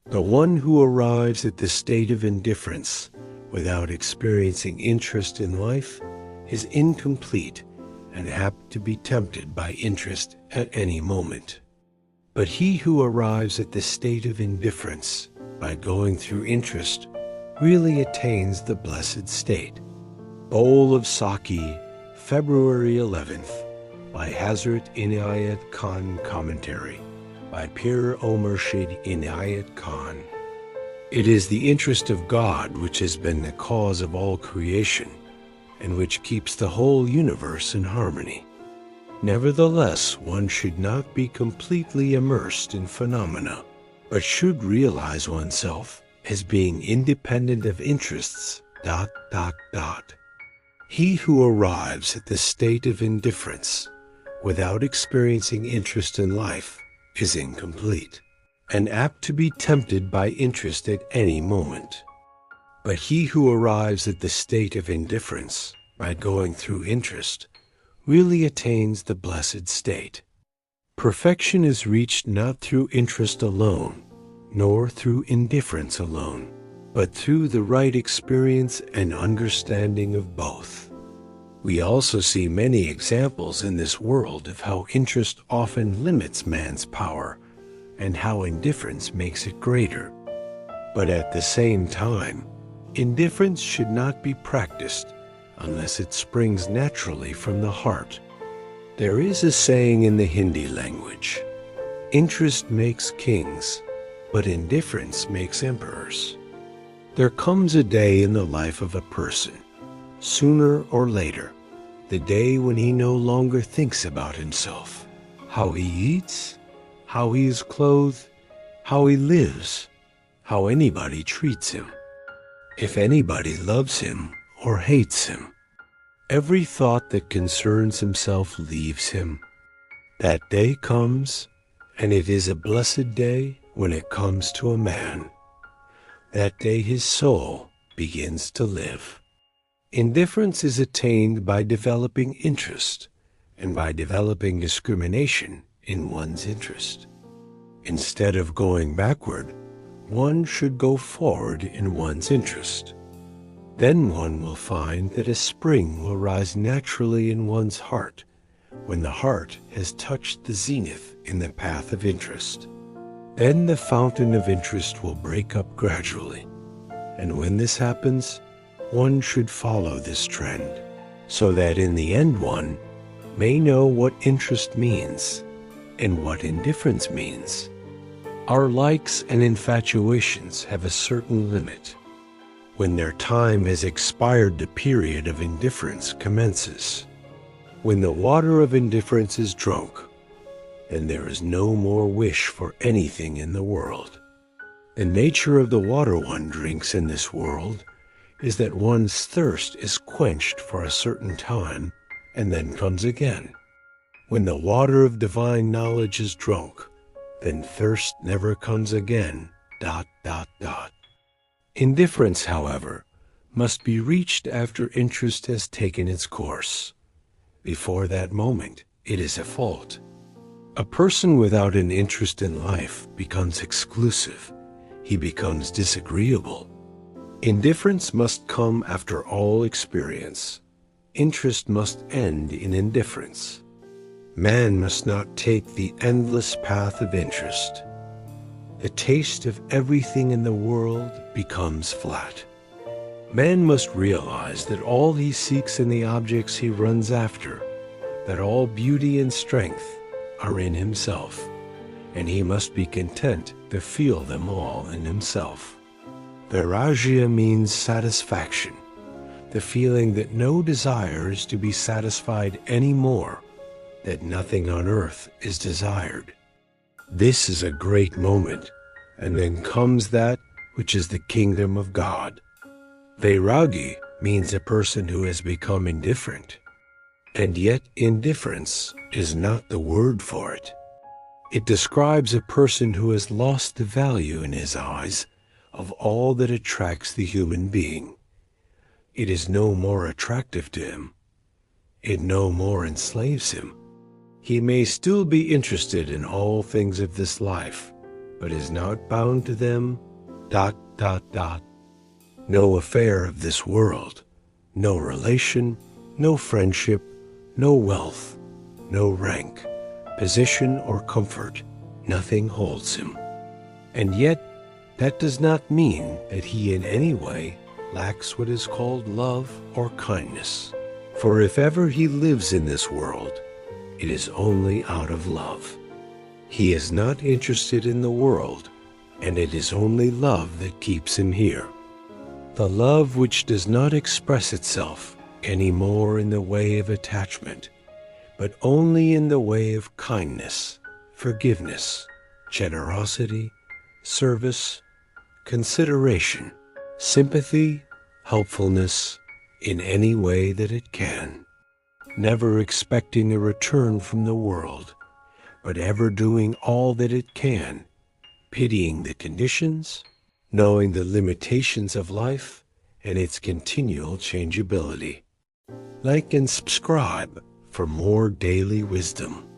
The one who arrives at the state of indifference without experiencing interest in life is incomplete and apt to be tempted by interest at any moment. But he who arrives at the state of indifference by going through interest really attains the blessed state. Bowl of Saki, February 11th, by Hazrat Inayat Khan Commentary, by Pir Omershid Inayat Khan. It is the interest of God which has been the cause of all creation, and which keeps the whole universe in harmony. Nevertheless, one should not be completely immersed in phenomena, but should realize oneself as being independent of interests. He who arrives at the state of indifference without experiencing interest in life is incomplete and apt to be tempted by interest at any moment. But he who arrives at the state of indifference by going through interest really attains the blessed state. Perfection is reached not through interest alone, nor through indifference alone, but through the right experience and understanding of both. We also see many examples in this world of how interest often limits man's power and how indifference makes it greater. But at the same time, indifference should not be practiced unless it springs naturally from the heart. There is a saying in the Hindi language, "Interest makes kings, but indifference makes emperors." There comes a day in the life of a person, sooner or later, the day when he no longer thinks about himself, how he eats, how he is clothed, how he lives, how anybody treats him, if anybody loves him or hates him. Every thought that concerns himself leaves him. That day comes, and it is a blessed day when it comes to a man. That day his soul begins to live. Indifference is attained by developing interest and by developing discrimination in one's interest. Instead of going backward, one should go forward in one's interest. Then one will find that a spring will rise naturally in one's heart when the heart has touched the zenith in the path of interest. Then the fountain of interest will break up gradually, and when this happens, one should follow this trend, so that in the end one may know what interest means and what indifference means. Our likes and infatuations have a certain limit. When their time has expired, the period of indifference commences. When the water of indifference is drunk, then there is no more wish for anything in the world. The nature of the water one drinks in this world is that one's thirst is quenched for a certain time and then comes again. When the water of divine knowledge is drunk, then thirst never comes again. Indifference, however, must be reached after interest has taken its course. Before that moment, it is a fault. A person without an interest in life becomes exclusive. He becomes disagreeable. Indifference must come after all experience. Interest must end in indifference. Man must not take the endless path of interest. The taste of everything in the world becomes flat. Man must realize that all he seeks in the objects he runs after, that all beauty and strength are in himself, and he must be content to feel them all in himself. Vairagya means satisfaction, the feeling that no desire is to be satisfied any more, that nothing on earth is desired. This is a great moment, and then comes that which is the kingdom of God. Vairagi means a person who has become indifferent, and yet indifference is not the word for it. It describes a person who has lost the value in his eyes of all that attracts the human being. It is no more attractive to him. It no more enslaves him. He may still be interested in all things of this life, but is not bound to them, ... No affair of this world, no relation, no friendship, no wealth, no rank, position, or comfort, nothing holds him. And yet, that does not mean that he in any way lacks what is called love or kindness. For if ever he lives in this world, it is only out of love. He is not interested in the world, and it is only love that keeps him here. The love which does not express itself any more in the way of attachment, but only in the way of kindness, forgiveness, generosity, service, consideration, sympathy, helpfulness, in any way that it can, never expecting a return from the world, but ever doing all that it can, pitying the conditions, knowing the limitations of life and its continual changeability. Like and subscribe for more daily wisdom.